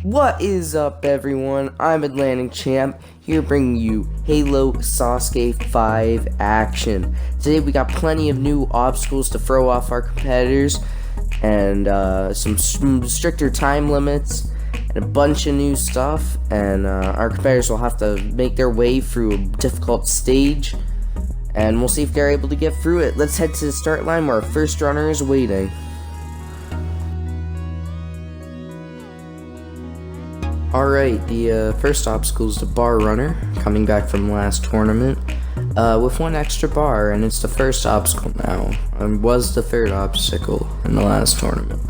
What is up, everyone? I'm Atlantic Champ, here bringing you Halo Sasuke 5 action. Today we got plenty of new obstacles to throw off our competitors, and some stricter time limits, and a bunch of new stuff, and our competitors will have to make their way through a difficult stage, and we'll see if they're able to get through it. Let's head to the start line where our first runner is waiting. Alright, the first obstacle is the bar runner, coming back from last tournament, with one extra bar, and it's the first obstacle now, and was the third obstacle in the last tournament.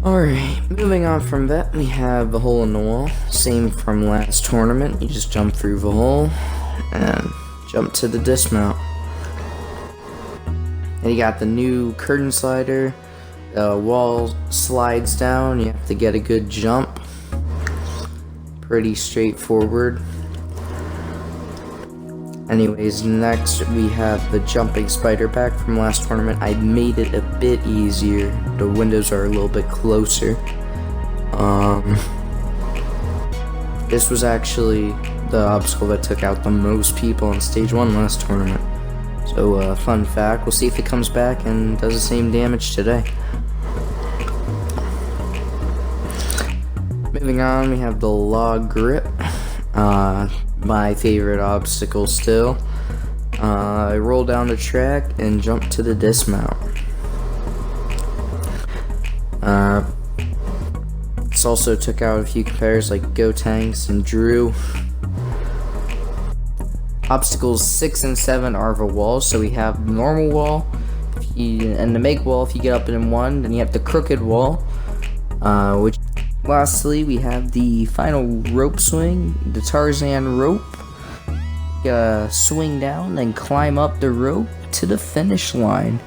Alright, moving on from that, we have the hole in the wall, same from last tournament. You just jump through the hole, and jump to the dismount. And you got the new curtain slider. Wall slides down, you have to get a good jump. Pretty straightforward. Anyways, next we have the jumping spider pack from last tournament. I made it a bit easier. The windows are a little bit closer. This was actually the obstacle that took out the most people on stage 1 last tournament. So, fun fact, we'll see if it comes back and does the same damage today. Moving on, we have the log grip, my favorite obstacle still. I roll down the track and jump to the dismount. This also took out a few competitors like Go Tanks and Drew. Obstacles 6 and 7 are the walls, so we have the normal wall, and the make wall. If you get up in one, then you have the crooked wall, which lastly, we have the final rope swing, the Tarzan rope. Swing down and climb up the rope to the finish line.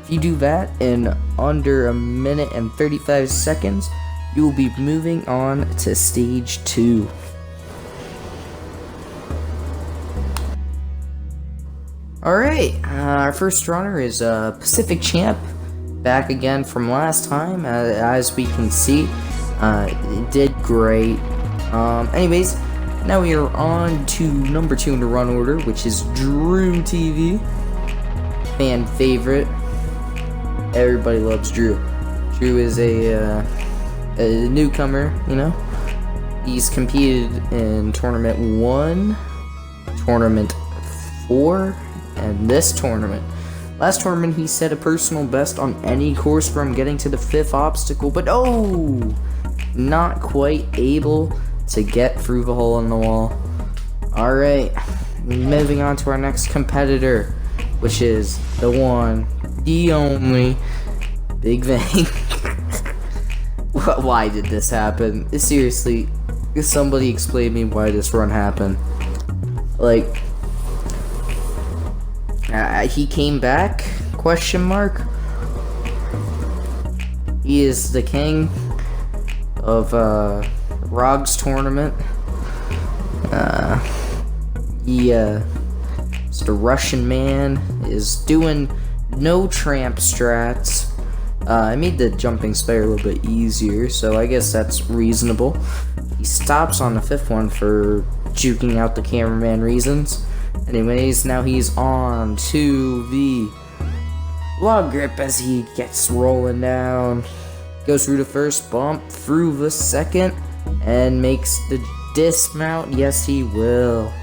If you do that in under a minute and 35 seconds, you will be moving on to stage 2. Alright, our first runner is Pacific Champ. Back again from last time, as we can see. It did great. Anyways, now we are on to number 2 in the run order, which is Drew TV. Fan favorite. Everybody loves Drew. Drew is a newcomer, you know. He's competed in Tournament 1, Tournament 4, and this tournament. Last tournament, he set a personal best on any course from getting to the 5th obstacle, but not quite able to get through the hole in the wall. Alright, moving on to our next competitor, which is the one, the only, Big Bang. Why did this happen? Seriously, somebody explain me why this run happened. Like, he came back? Question mark. He is the king of Rog's tournament. The Russian man is doing no tramp strats. I made the jumping spider a little bit easier, so I guess that's reasonable. He stops on the 5th one for juking out the cameraman reasons. Anyways, now he's on to the log grip as he gets rolling down. Goes through the first bump, through the second, and makes the dismount. Yes, he will.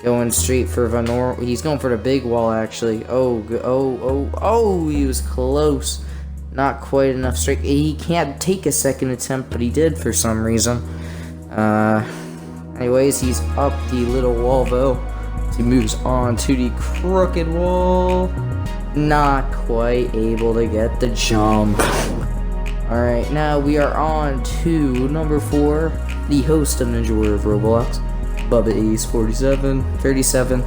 Going straight for the normal. He's going for the big wall, actually. Oh, he was close. Not quite enough straight. He can't take a second attempt, but he did for some reason. Anyways, he's up the little wall, though. He moves on to the crooked wall. Not quite able to get the jump. Alright, now we are on to number 4, the host of Ninja Warrior of Roblox, Bubba Ace 37.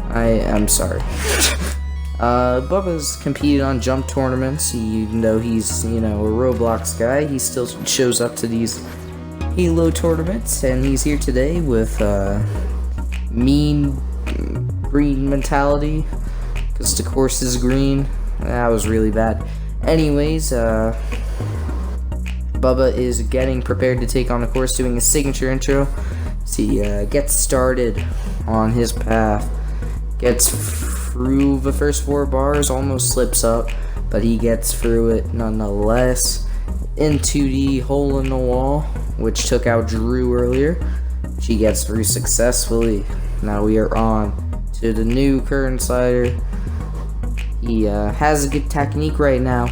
I'm sorry. Bubba's competed on jump tournaments, even though he's, a Roblox guy. He still shows up to these Halo tournaments, and he's here today with mean green mentality, because the course is green. That was really bad. Anyways, Bubba is getting prepared to take on the course, doing a signature intro. So he gets started on his path. Gets through the first 4 bars, almost slips up, but he gets through it nonetheless. Into the hole in the wall, which took out Drew earlier. She gets through successfully. Now we are on to the new curtain slider. He has a good technique right now.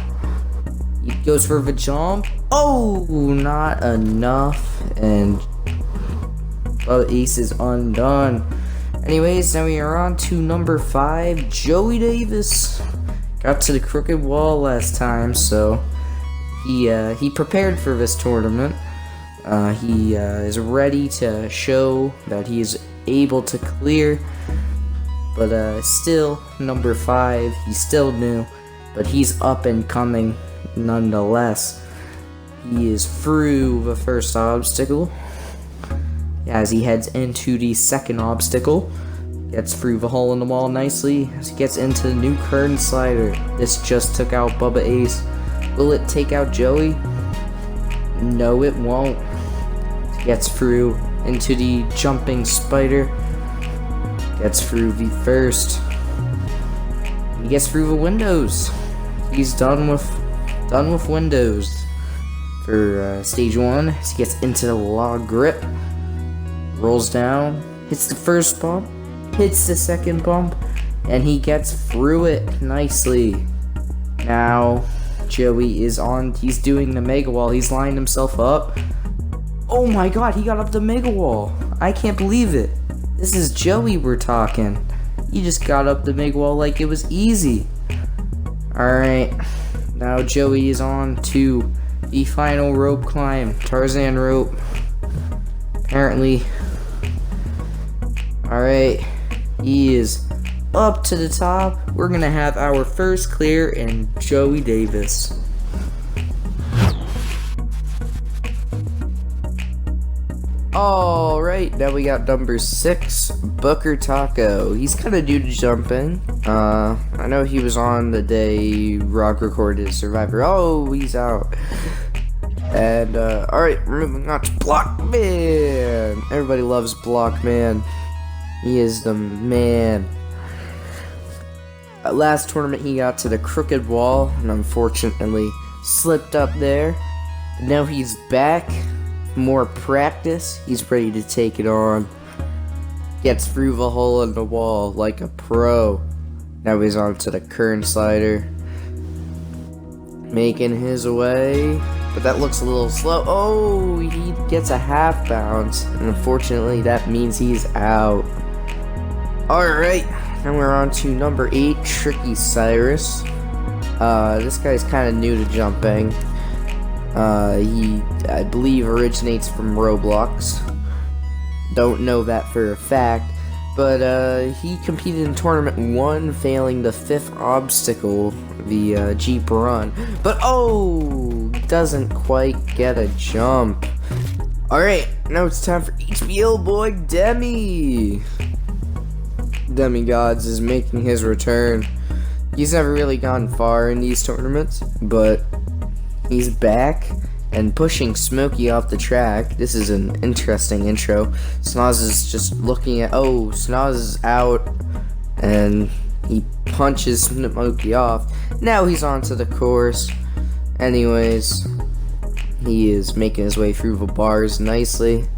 He goes for the jump. Oh, not enough. And Ace is undone. Anyways, now we are on to number 5. Joey Davis got to the crooked wall last time, so he prepared for this tournament. He is ready to show that he is able to clear. But still, number 5, he's still new, but he's up and coming nonetheless. He is through the first obstacle as he heads into the second obstacle. Gets through the hole in the wall nicely as he gets into the new curtain slider. This just took out Bubba Ace. Will it take out Joey? No, it won't. Gets through into the jumping spider. Gets through the first. He gets through the windows. He's done with windows for stage 1. As he gets into the log grip. Rolls down. Hits the first bump. Hits the second bump. And he gets through it nicely. Now Joey is on. He's doing the mega wall. He's lined himself up. Oh my god, he got up the mega wall. I can't believe it. This is Joey we're talking. He just got up the mega wall like it was easy. Alright. Now Joey is on to the final rope climb. Tarzan rope. Apparently. Alright. He is up to the top. We're gonna have our first clear in Joey Davis. Alright, now we got number 6, Booker Taco. He's kind of new to jumping. I know he was on the day Rock recorded Survivor. Oh, he's out. And, alright, we're moving on to Blockman. Everybody loves Blockman. He is the man. Last tournament, he got to the crooked wall, and unfortunately slipped up there. Now he's back. More practice, he's ready to take it on. Gets through the hole in the wall like a pro. Now he's on to the curtain slider. Making his way. But that looks a little slow. Oh, he gets a half bounce. And unfortunately, that means he's out. Alright, now we're on to number 8, Tricky Cyrus. This guy's kind of new to jumping. He, I believe, originates from Roblox. Don't know that for a fact, but he competed in tournament 1, failing the 5th obstacle, the Jeep run. But oh, doesn't quite get a jump. Alright, now it's time for HBO boy Demi. Demigods is making his return. He's never really gone far in these tournaments, but he's back and pushing Smokey off the track. This is an interesting intro. Snoz is just looking at. Oh, Snoz is out, and he punches Smokey off. Now he's onto the course. Anyways, he is making his way through the bars nicely.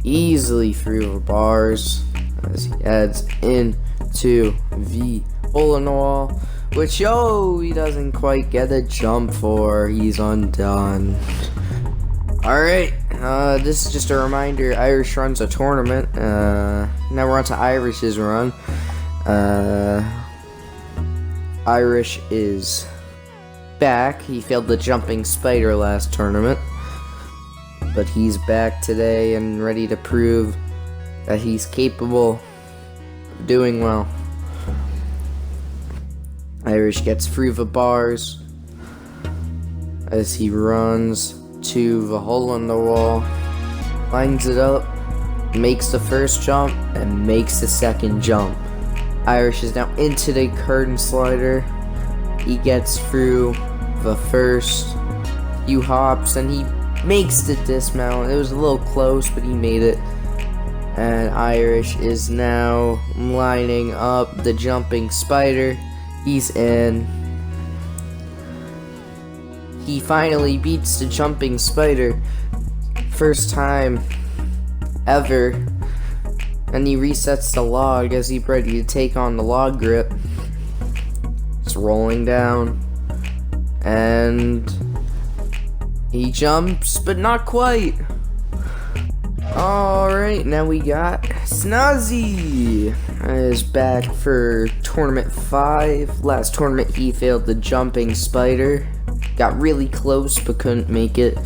Easily through the bars as he heads into the hole in the wall, which, he doesn't quite get a jump for. He's undone. Alright, this is just a reminder, Irish runs a tournament. Now we're on to Irish's run. Irish is back. He failed the jumping spider last tournament, but he's back today and ready to prove that he's capable of doing well. Irish gets through the bars as he runs to the hole in the wall, lines it up, makes the first jump, and makes the second jump. Irish is now into the curtain slider. He gets through the first few hops, and he makes the dismount. It was a little close, but he made it. And Irish is now lining up the jumping spider. He's in. He finally beats the jumping spider. First time ever. And he resets the log as he's ready to take on the log grip. It's rolling down. And he jumps, but not quite. Alright, now we got Snazzy is back for tournament 5. Last tournament he failed the jumping spider. Got really close but couldn't make it.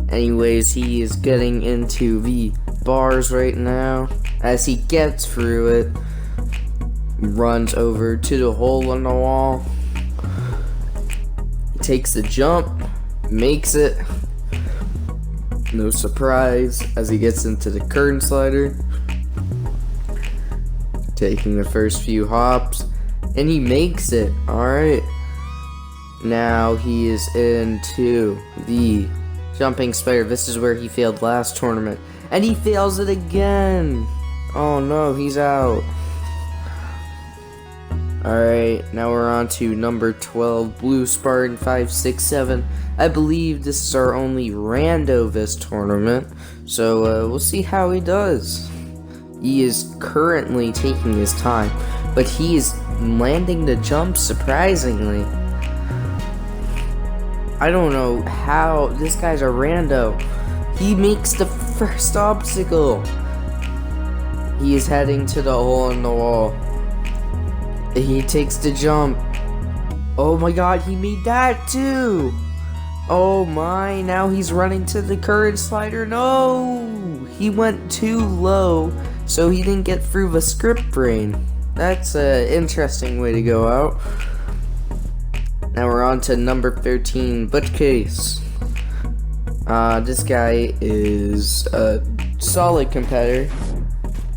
Anyways, he is getting into the bars right now. As he gets through it, he runs over to the hole in the wall. He takes the jump, makes it. No surprise as he gets into the curtain slider. Taking the first few hops, and he makes it. Alright. Now he is into the jumping spider. This is where he failed last tournament. And he fails it again. Oh no, he's out. Alright, now we're on to number 12, Blue Spartan 567. I believe this is our only rando this tournament, so we'll see how he does. He is currently taking his time, but he is landing the jump surprisingly. I don't know how. This guy's a rando. He makes the first obstacle. He is heading to the hole in the wall. He takes the jump. Oh my god, he made that too. Oh my, now he's running to the current slider. No! He went too low, so he didn't get through the script brain. That's an interesting way to go out. Now we're on to number 13, Butchcase. This guy is a solid competitor.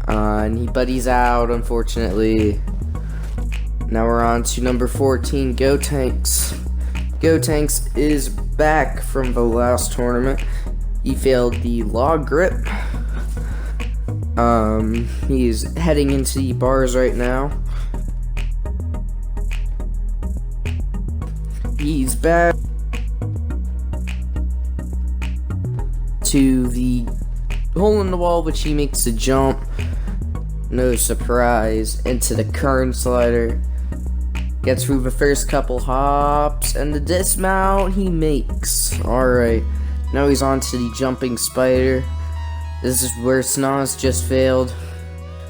But he's out, unfortunately. Now we're on to number 14, Go Tanks. Go Tanks is back from the last tournament. He failed the log grip. He's heading into the bars right now. He's back to the hole in the wall, which he makes a jump. No surprise, into the current slider. Gets through the first couple hops, and the dismount he makes. Alright, now he's on to the jumping spider. This is where Snaz just failed.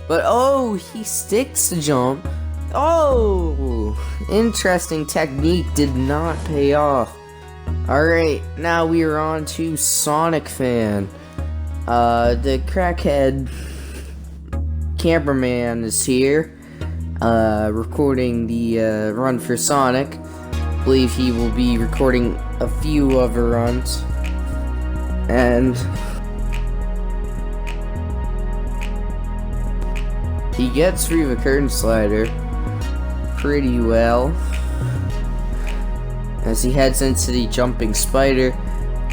But oh, he sticks the jump. Oh, interesting technique, did not pay off. Alright, now we are on to Sonic Fan. The crackhead cameraman is here. Recording the run for Sonic. I believe he will be recording a few other runs. And he gets through the curtain slider pretty well as he heads into the jumping spider,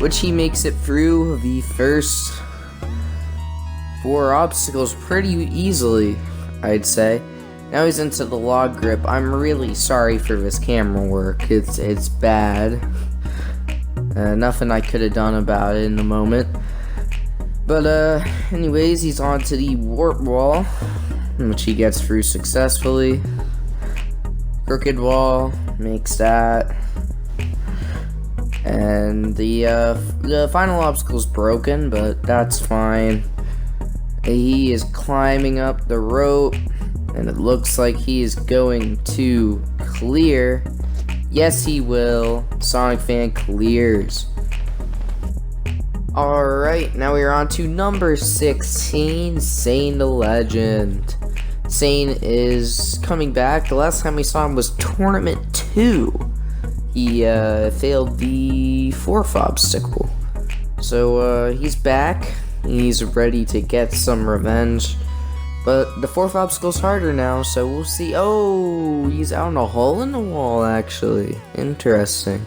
which he makes it through the first 4 obstacles pretty easily, I'd say. Now he's into the log grip. I'm really sorry for this camera work. It's bad. Nothing I could have done about it in the moment. But anyways, he's on to the warp wall, which he gets through successfully. Crooked wall, makes that. And the final obstacle's broken, but that's fine. He is climbing up the rope. And it looks like he is going to clear. Yes, he will. Sonic Fan clears. Alright, now we are on to number 16, Sane the Legend. Sane is coming back. The last time we saw him was Tournament 2. He failed the 4th obstacle. So he's back. He's ready to get some revenge. But the 4th obstacle's harder now, so we'll see. Oh, he's out in a hole in the wall, actually. Interesting.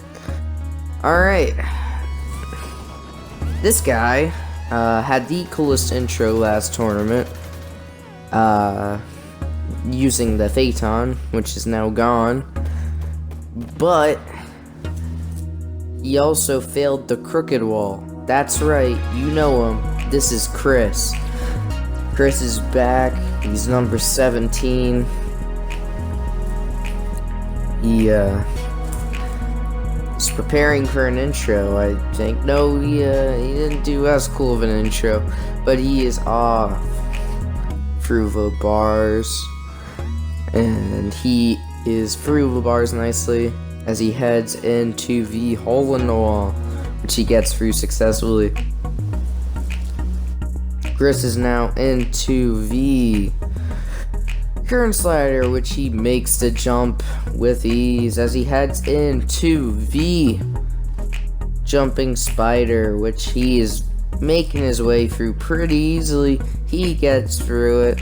Alright. This guy had the coolest intro last tournament. Using the Phaeton, which is now gone. But he also failed the crooked wall. That's right, you know him. This is Chris. Chris is back. He's number 17. He is preparing for an intro, I think. No, he didn't do as cool of an intro, but he is off through the bars, and he is through the bars nicely as he heads into the hole in the wall, which he gets through successfully. Chris is now into the current slider, which he makes the jump with ease as he heads into the jumping spider, which he is making his way through pretty easily. He gets through it.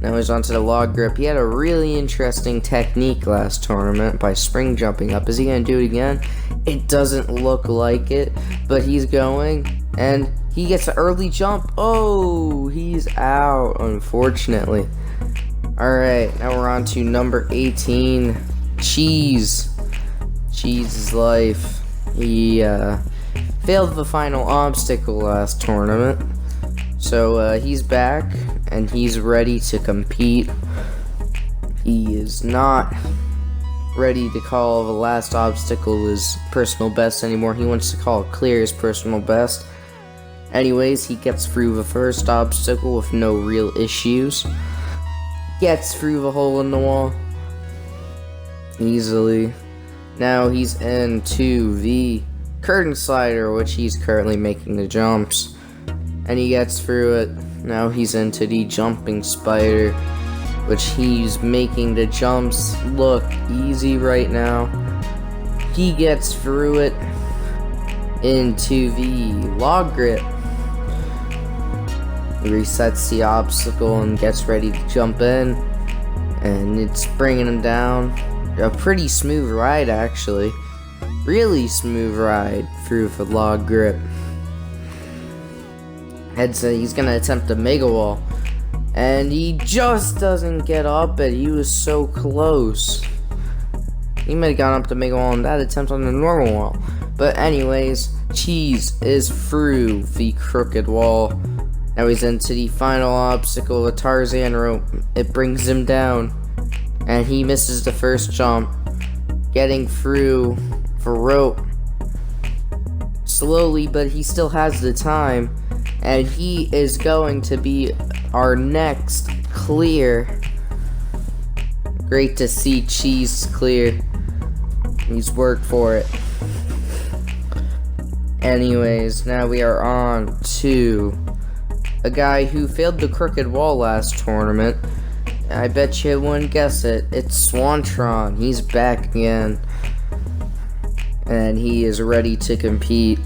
Now he's onto the log grip. He had a really interesting technique last tournament by spring jumping up. Is he gonna do it again? It doesn't look like it, but he's going, and he gets an early jump. Oh, he's out, unfortunately. Alright, now we're on to number 18, Cheese. Cheese's life. He failed the final obstacle last tournament. So he's back, and he's ready to compete. He is not ready to call the last obstacle his personal best anymore. He wants to call it clear his personal best. Anyways, he gets through the first obstacle with no real issues. Gets through the hole in the wall easily. Now he's into the curtain slider, which he's currently making the jumps, and he gets through it. Now he's into the jumping spider, which he's making the jumps look easy right now. He gets through it into the log grip. He resets the obstacle and gets ready to jump in, and it's bringing him down. A pretty smooth ride, actually. Really smooth ride through the log grip. He's gonna attempt the mega wall, and he just doesn't get up it. He was so close. He might have gone up the mega wall in that attempt on the normal wall. But anyways, Cheese is through the crooked wall. Now he's into the final obstacle, the Tarzan rope. It brings him down, and he misses the first jump, getting through the rope slowly, but he still has the time, and he is going to be our next clear. Great to see Cheese clear. He's worked for it. Anyways, now we are on to a guy who failed the crooked wall last tournament. I bet you wouldn't guess it. It's Swantron. He's back again, and he is ready to compete.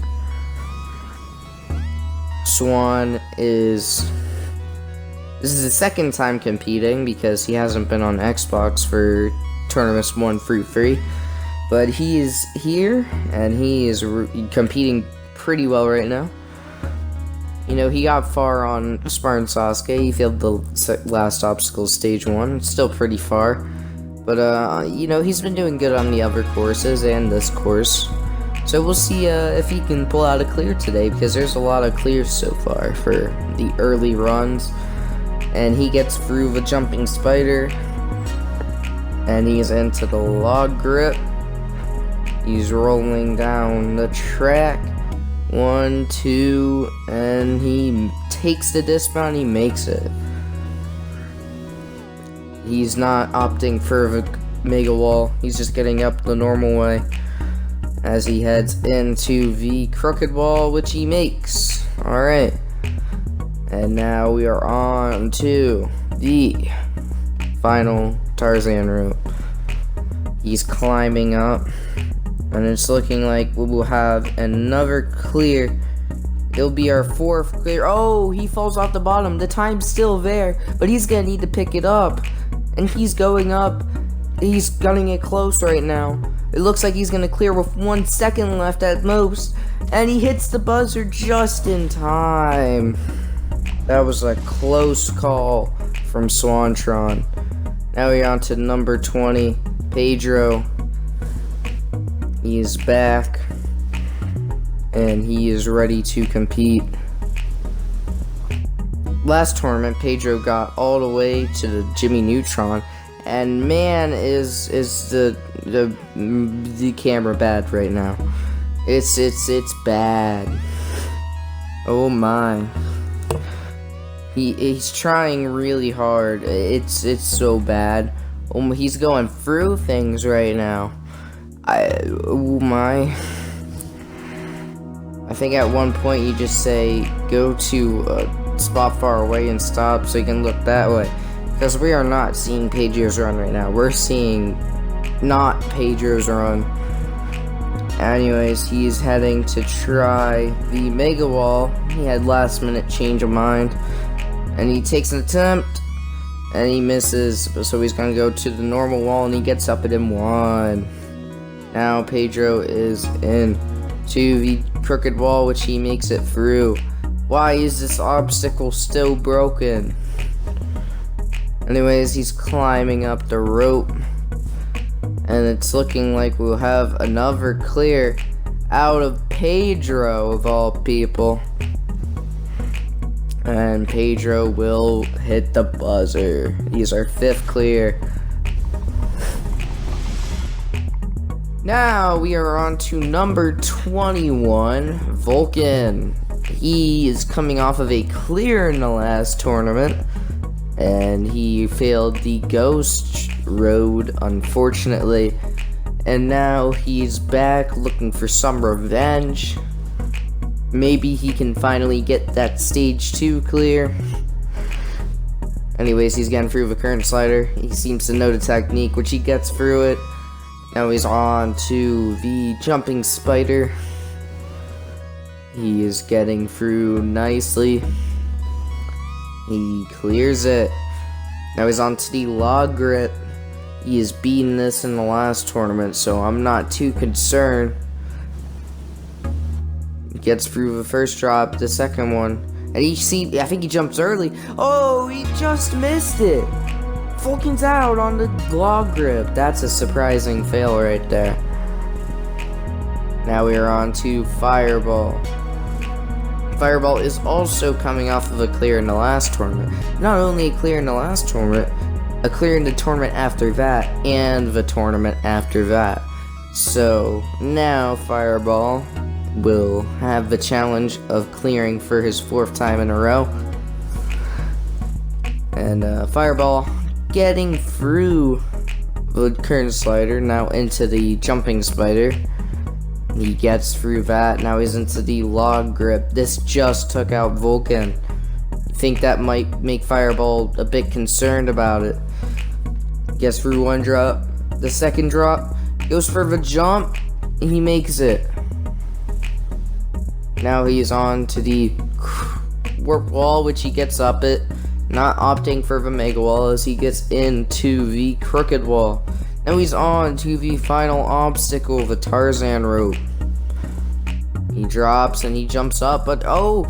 Swan is... This is his second time competing because he hasn't been on Xbox for tournaments 1 through 3. But he is here, and he is competing pretty well right now. You know, he got far on Spartan Sasuke. He failed the last obstacle, stage 1. It's still pretty far. But, you know, he's been doing good on the other courses and this course. So we'll see if he can pull out a clear today, because there's a lot of clears so far for the early runs. And he gets through the jumping spider, and he's into the log grip. He's rolling down the track. 1, 2, and he takes the dismount. He makes it. He's not opting for the mega wall. He's just getting up the normal way as he heads into the crooked wall, which he makes. Alright. And now we are on to the final Tarzan route. He's climbing up, and it's looking like we will have another clear. It'll be our 4th clear. Oh, he falls off the bottom. The time's still there, but he's gonna need to pick it up. And he's going up. He's gunning it close right now. It looks like he's gonna clear with 1 second left at most, and he hits the buzzer just in time. That was a close call from Swantron. Now we're on to number 20, Pedro. He is back, and he is ready to compete. Last tournament, Pedro got all the way to the Jimmy Neutron, and man, is the camera bad right now. It's bad. Oh my. He's trying really hard. It's so bad. He's going through things right now. Oh my. I think at one point you just say go to a spot far away and stop so you can look that way. Because we are not seeing Pedro's run right now. We're seeing not Pedro's run. Anyways, he's heading to try the Mega Wall. He had last minute change of mind. And he takes an attempt. And he misses. So he's going to go to the normal wall. And he gets up it in 1. Now Pedro is in to the crooked wall, which he makes it through. Why is this obstacle still broken? Anyways, he's climbing up the rope. And it's looking like we'll have another clear out of Pedro, of all people. And Pedro will hit the buzzer. He's our 5th clear. Now we are on to number 21, Vulcan. He is coming off of a clear in the last tournament, and he failed the Ghost Road, unfortunately. And now he's back looking for some revenge. Maybe he can finally get that stage 2 clear. Anyways, he's getting through the current slider. He seems to know the technique, which he gets through it. Now he's on to the jumping spider. He is getting through nicely. He clears it. Now he's on to the log grip. He has beaten this in the last tournament, so I'm not too concerned. He gets through the first drop, the second one. And I think he jumps early. Oh, he just missed it. Vulcan's out on the log grip. That's a surprising fail right there. Now we are on to Fireball. Fireball is also coming off of a clear in the last tournament. Not only a clear in the last tournament, a clear in the tournament after that, and the tournament after that. So now Fireball will have the challenge of clearing for his 4th time in a row. And Fireball getting through the current slider, now into the jumping spider. He gets through that. Now he's into the log grip. This just took out Vulcan. I think that might make Fireball a bit concerned about it. Gets through 1 drop. The second drop. Goes for the jump. And he makes it. Now he's on to the warp wall, which he gets up it. Not opting for the mega wall as he gets into the crooked wall. Now he's on to the final obstacle, the Tarzan rope. He drops and he jumps up, but oh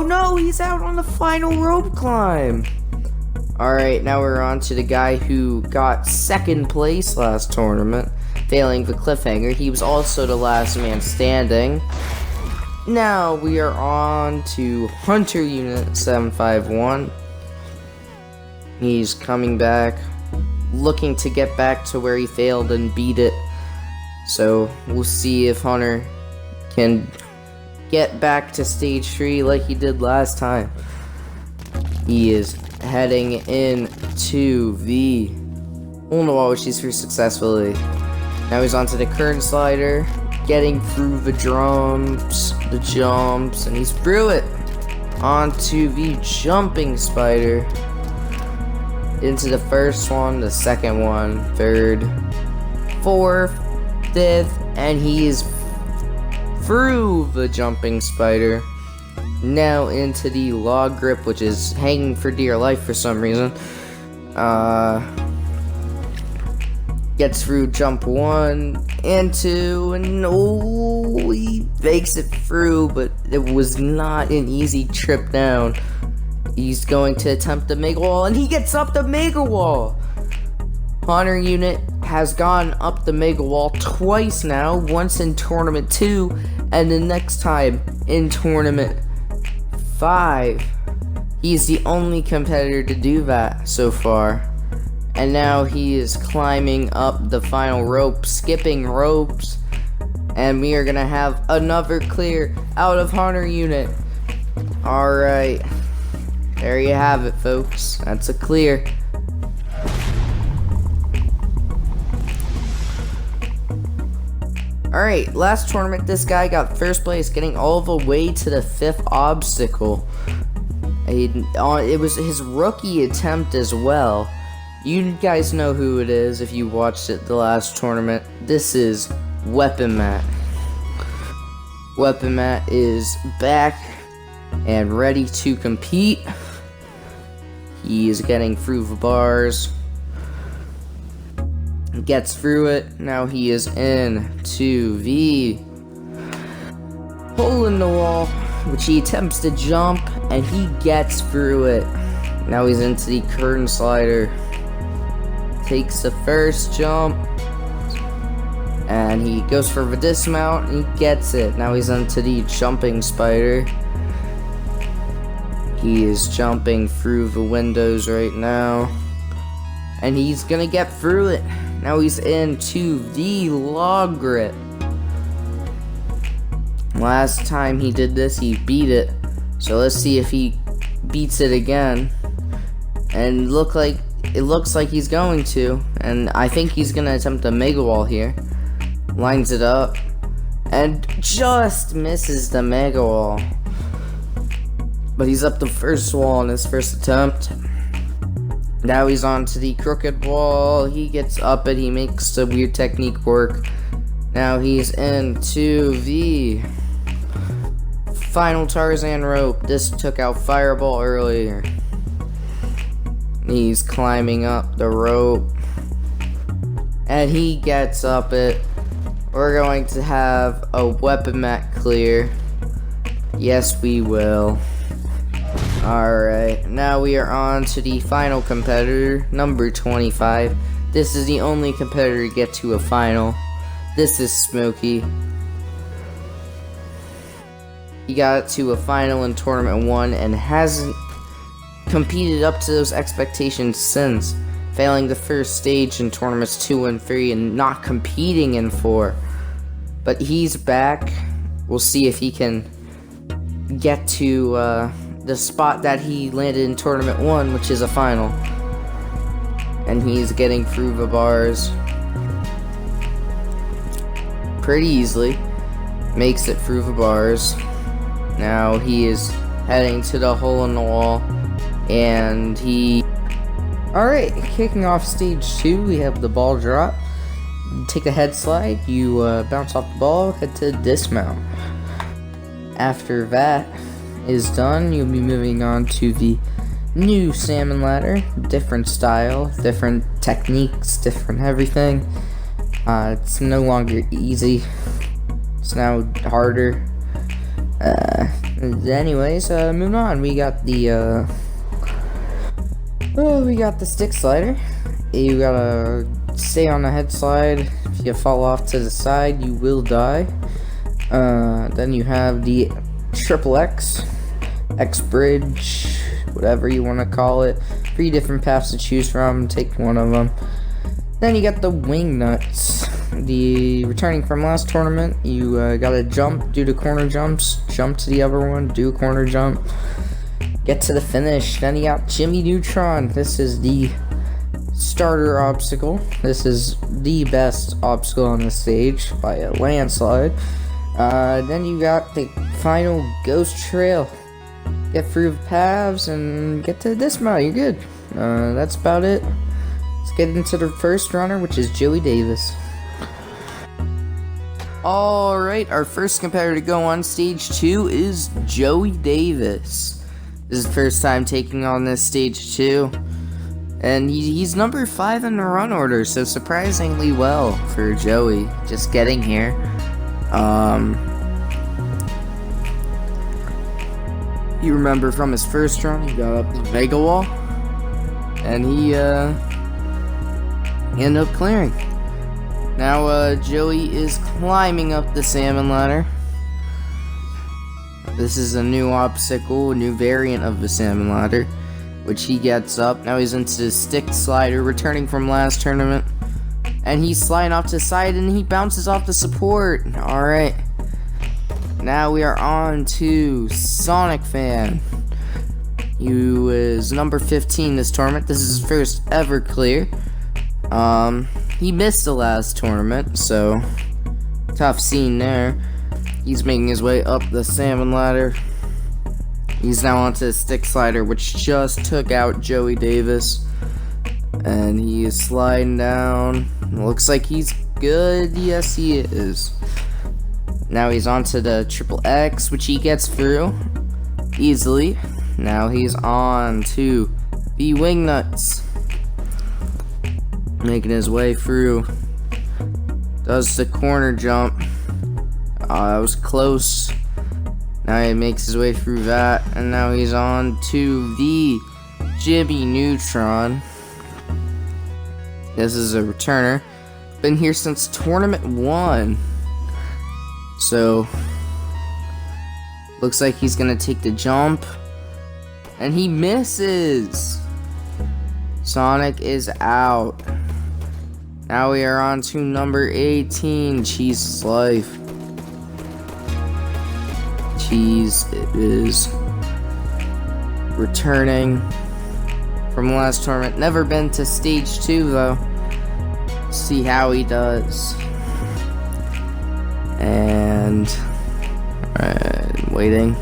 no, he's out on the final rope climb. Alright, now we're on to the guy who got 2nd place last tournament, failing the cliffhanger. He was also the last man standing. Now we are on to Hunter Unit 751. He's coming back, looking to get back to where he failed and beat it. So we'll see if Hunter can get back to stage 3 like he did last time. He is heading into the hole in the wall, which he's through successfully. Now he's onto the current slider, getting through the jumps, and he's through it. Onto the jumping spider. Into the first one, the second one, 3rd, 4th, 5th, and he is through the jumping spider. Now into the log grip, which is hanging for dear life for some reason. Gets through jump 1 and 2, and oh, he makes it through, but it was not an easy trip down. He's going to attempt the Mega Wall, and he gets up the Mega Wall! Honor Unit has gone up the Mega Wall twice now, once in Tournament 2, and the next time in Tournament 5. He's the only competitor to do that so far. And now he is climbing up the final rope, skipping ropes. And we are gonna have another clear out of Honor Unit. Alright. There you have it, folks. That's a clear. Alright, last tournament, this guy got first place, getting all the way to the 5th obstacle. It was his rookie attempt as well. You guys know who it is if you watched it the last tournament. This is Weapon Matt. Weapon Matt is back and ready to compete. He is getting through the bars. Gets through it. Now he is into the hole in the wall, which he attempts to jump, and he gets through it. Now he's into the curtain slider. Takes the first jump, and he goes for the dismount, and he gets it. Now he's into the jumping spider. He is jumping through the windows right now, and he's gonna get through it. Now he's into the log grip. Last time he did this, he beat it. So let's see if he beats it again. And it looks like he's going to. And I think he's gonna attempt a Mega Wall here. Lines it up. And just misses the Mega Wall. But he's up the first wall in his first attempt. Now he's on to the crooked wall. He gets up it. He makes the weird technique work. Now he's into the final Tarzan rope. This took out Fireball earlier. He's climbing up the rope. And he gets up it. We're going to have a Weapon Matt clear. Yes, we will. Alright, now we are on to the final competitor, number 25. This is the only competitor to get to a final. This is Smokey. He got to a final in Tournament 1 and hasn't competed up to those expectations since, failing the first stage in Tournaments 2 and 3 and not competing in 4. But he's back. We'll see if he can get to the spot that he landed in Tournament 1, which is a final. And he's getting through the bars pretty easily. Makes it through the bars. Now he is heading to the hole in the wall. And he... Alright, kicking off stage 2, we have the ball drop. Take a head slide, you bounce off the ball, head to dismount. After that is done, you'll be moving on to the new salmon ladder. Different style, different techniques, different everything. It's no longer easy. It's now harder. Anyways, moving on. We got the stick slider. You gotta stay on the head slide. If you fall off to the side, you will die. Then you have the triple X bridge, whatever you want to call it. 3 different paths to choose from. Take one of them. Then you got the wing nuts. The returning from last tournament, you gotta jump, do the corner jumps, jump to the other one, do a corner jump, get to the finish. Then you got Jimmy Neutron. This is the starter obstacle. This is the best obstacle on the stage by a landslide. Then you got the final ghost trail. Get through the paths and get to the dismount. You're good. That's about it. Let's get into the first runner, which is Joey Davis. Alright, our first competitor to go on stage 2 is Joey Davis. This is the first time taking on this stage 2. And he's number 5 in the run order, so surprisingly well for Joey just getting here. You remember from his first run, he got up the Mega Wall, and he ended up clearing. Now Joey is climbing up the salmon ladder. This is a new obstacle, a new variant of the salmon ladder, which he gets up. Now he's into the stick slider, returning from last tournament. And he's sliding off to the side, and he bounces off the support. Alright. Now we are on to Sonic Fan. He is number 15 this tournament. This is his first ever clear. He missed the last tournament, so tough scene there. He's making his way up the salmon ladder. He's now onto the stick slider, which just took out Joey Davis. And he is sliding down. Looks like he's good. Yes, he is. Now he's onto the triple X, which he gets through easily. Now he's on to the wing nuts. Making his way through. Does the corner jump. That was close. Now he makes his way through that. And now he's on to the Jimmy Neutron. This is a returner. Been here since tournament 1. So looks like he's gonna take the jump. And he misses. Sonic is out. Now we are on to number 18, Cheese's Life. Cheese is returning from last tournament. Never been to stage 2 though. See how he does. And waiting.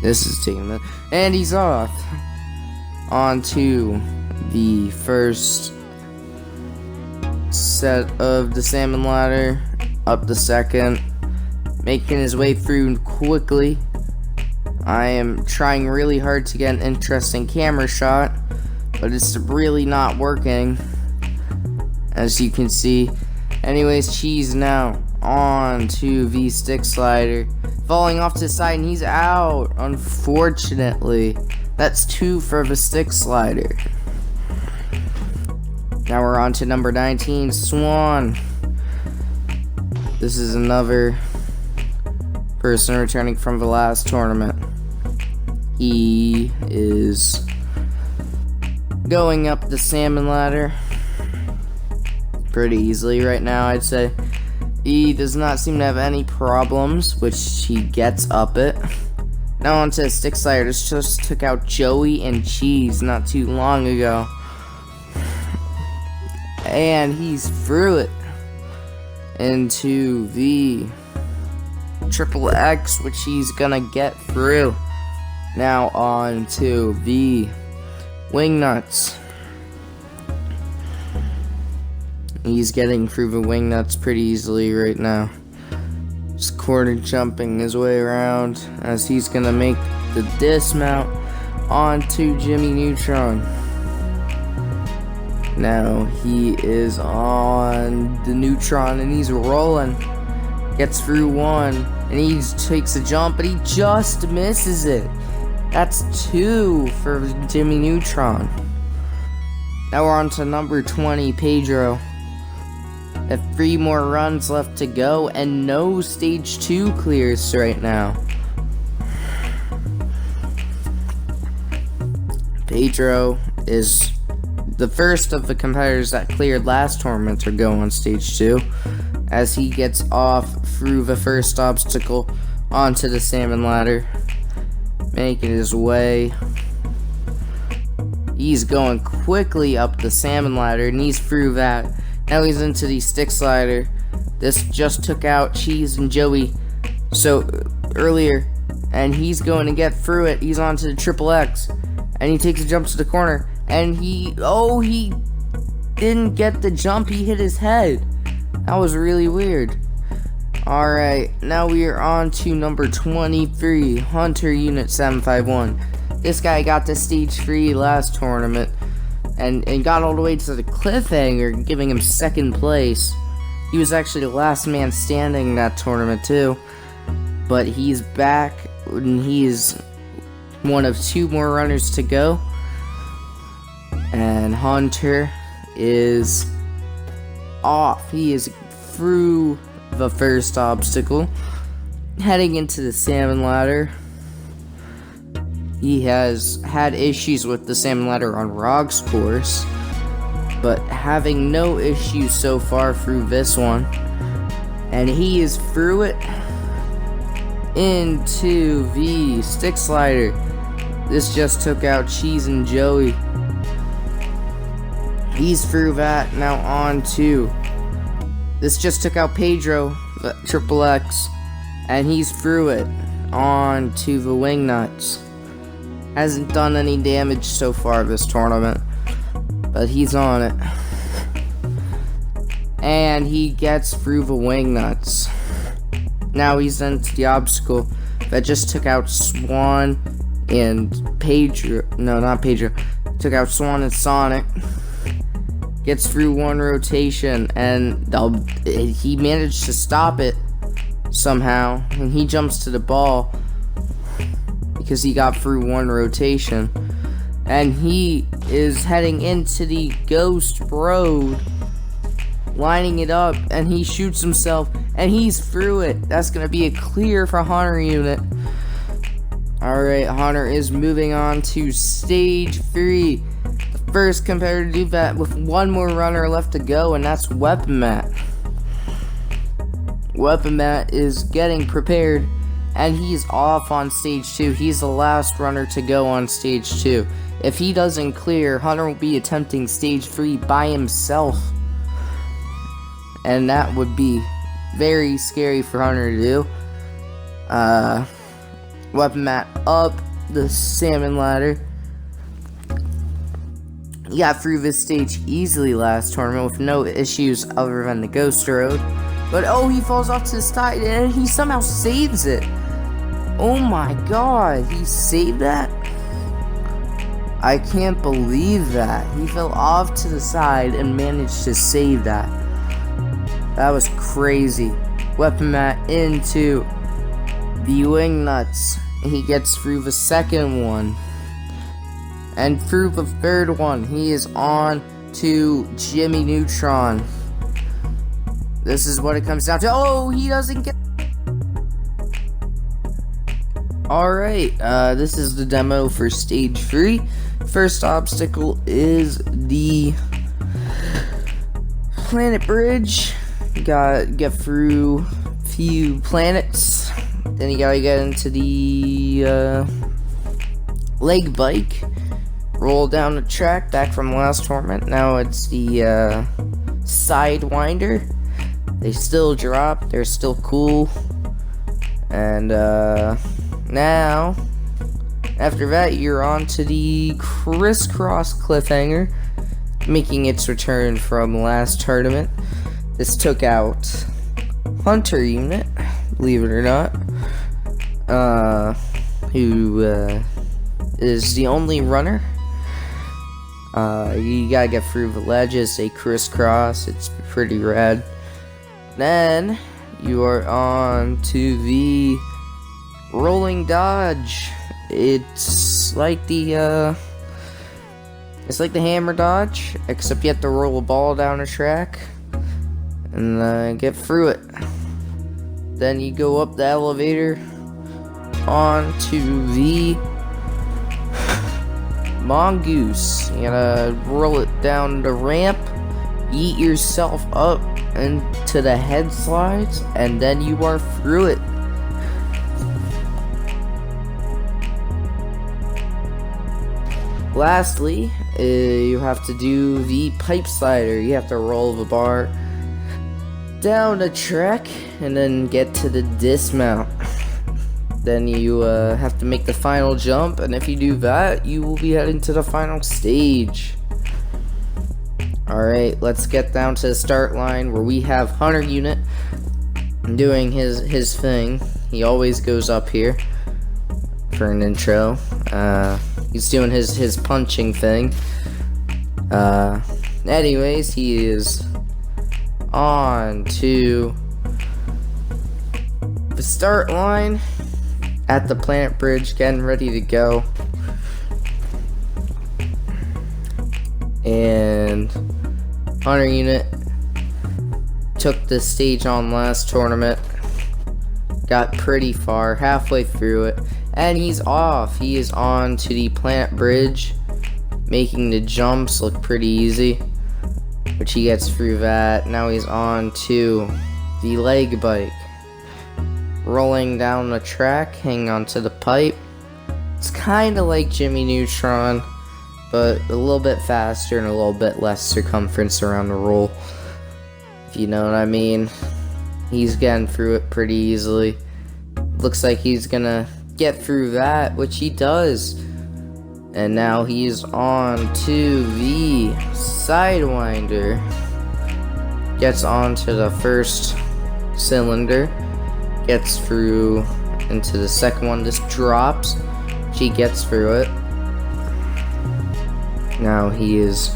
This is taking a minute. And he's off. On to the first set of the salmon ladder. Up the second. Making his way through quickly. I am trying really hard to get an interesting camera shot, but it's really not working, as you can see. Anyways, Cheese now on to the stick slider. Falling off to the side, and he's out, unfortunately. That's 2 for the stick slider. Now we're on to number 19, Swan. This is another person returning from the last tournament. He is going up the salmon ladder pretty easily right now, I'd say. He does not seem to have any problems, which he gets up it. Now onto the stick slider. This just took out Joey and Cheese not too long ago. And he's through it into the triple X, which he's gonna get through. Now on to the wing nuts. He's getting through the wing nuts pretty easily right now. Just corner jumping his way around as he's gonna make the dismount onto Jimmy Neutron. Now he is on the Neutron and he's rolling. Gets through one and he takes a jump, but he just misses it. That's 2 for Jimmy Neutron. Now we're on to number 20, Pedro. Have 3 more runs left to go and no stage 2 clears right now. Pedro is the first of the competitors that cleared last tournament to go on stage 2, as he gets off through the first obstacle onto the salmon ladder, making his way. He's going quickly up the salmon ladder and he's through that. Now he's into the stick slider. This just took out Cheese and Joey earlier, and he's going to get through it. He's onto the triple X and he takes a jump to the corner, and he didn't get the jump. He hit his head. That was really weird. Alright, now we are on to number 23, Hunter Unit 751. This guy got to stage 3 last tournament and got all the way to the cliffhanger, giving him 2nd place. He was actually the last man standing in that tournament too. But he's back, and he's one of 2 more runners to go. And Hunter is off. He is through the first obstacle, heading into the salmon ladder. He has had issues with the salmon ladder on Rog's course, but having no issues so far through this one. And he is through it into the stick slider. This just took out Cheese and Joey. He's through that. Now on to... This just took out Pedro, the Triple X. And he's through it. On to the wing nuts. Hasn't done any damage so far this tournament, but he's on it. And he gets through the wing nuts. Now he's into the obstacle that just took out Swan and Pedro. No, not Pedro. Took out Swan and Sonic. Gets through 1 rotation, and he managed to stop it somehow. And he jumps to the ball because he got through 1 rotation. And he is heading into the Ghost Road, lining it up, and he shoots himself, and he's through it. That's going to be a clear for Hunter unit. Alright, Hunter is moving on to stage 3. The first competitor to do that with 1 more runner left to go, and that's Weapon Matt. Weapon Matt is getting prepared, and he's off on stage 2. He's the last runner to go on stage 2. If he doesn't clear, Hunter will be attempting stage 3 by himself. And that would be very scary for Hunter to do. Weapon Matt up the salmon ladder. He got through this stage easily last tournament with no issues other than the Ghost Road. But oh, he falls off to the side and he somehow saves it. Oh my god, he saved that? I can't believe that. He fell off to the side and managed to save that. That was crazy. Weapon Matt into the wing nuts. He gets through the 2nd one. And through the 3rd one, he is on to Jimmy Neutron. This is what it comes down to. Oh, he doesn't get... Alright, this is the demo for stage 3. First obstacle is the planet bridge. You gotta get through a few planets. Then you gotta get into the leg bike. Roll down the track back from last tournament. Now it's the Sidewinder. They still drop. They're still cool. And now, after that, you're on to the Crisscross Cliffhanger, making its return from last tournament. This took out Hunter unit, believe it or not, who is the only runner. You gotta get through the ledges, they crisscross, it's pretty rad. Then, you are on to the Rolling Dodge. It's like the hammer dodge, except you have to roll a ball down a track and get through it. Then you go up the elevator onto the Mongoose. You gotta roll it down the ramp, eat yourself up into the head slides, and then you are through it. Lastly, you have to do the pipe slider. You have to roll the bar down the track and then get to the dismount. Then you have to make the final jump, and if you do that, you will be heading to the final stage. Alright, let's get down to the start line where we have Hunter unit doing his thing. He always goes up here for an intro. He's doing his punching thing. Anyways, he is on to the start line at the planet bridge, getting ready to go. And Hunter unit took the stage on last tournament, got pretty far, halfway through it, and he's off. He is on to the planet bridge, making the jumps look pretty easy, which he gets through that. Now he's on to the leg bike, rolling down the track, hanging onto the pipe. It's kind of like Jimmy Neutron, but a little bit faster and a little bit less circumference around the roll, if you know what I mean. He's getting through it pretty easily. Looks like he's gonna get through that, which he does. And now he's on to the Sidewinder. Gets onto the first cylinder, gets through into the second one. This drops, she gets through it. Now he is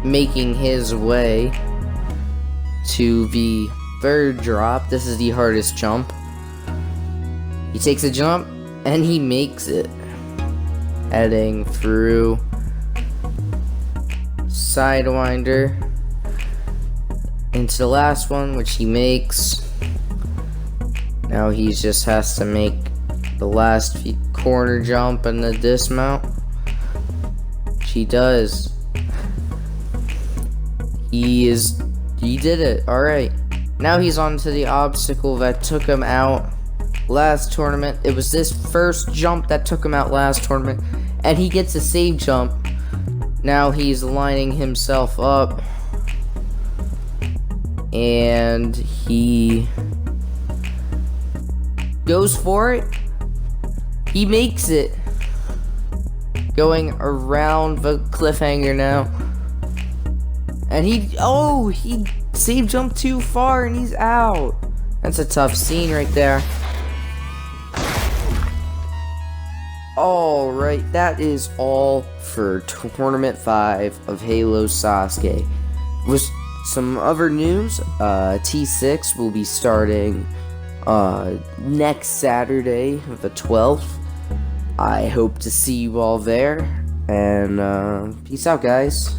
making his way to the third drop. This is the hardest jump. He takes a jump and he makes it, heading through Sidewinder into the last one, which he makes. Now he just has to make the last corner jump and the dismount. He does. He did it. Alright. Now he's on to the obstacle that took him out last tournament. It was this first jump that took him out last tournament, and he gets a save jump. Now he's lining himself up, and he goes for it. He makes it, going around the cliffhanger now. And he save jumped too far and he's out. That's a tough scene right there. Alright, that is all for Tournament 5 of Halo Sasuke. With some other news, T6 will be starting next Saturday, the 12th. I hope to see you all there, and peace out, guys.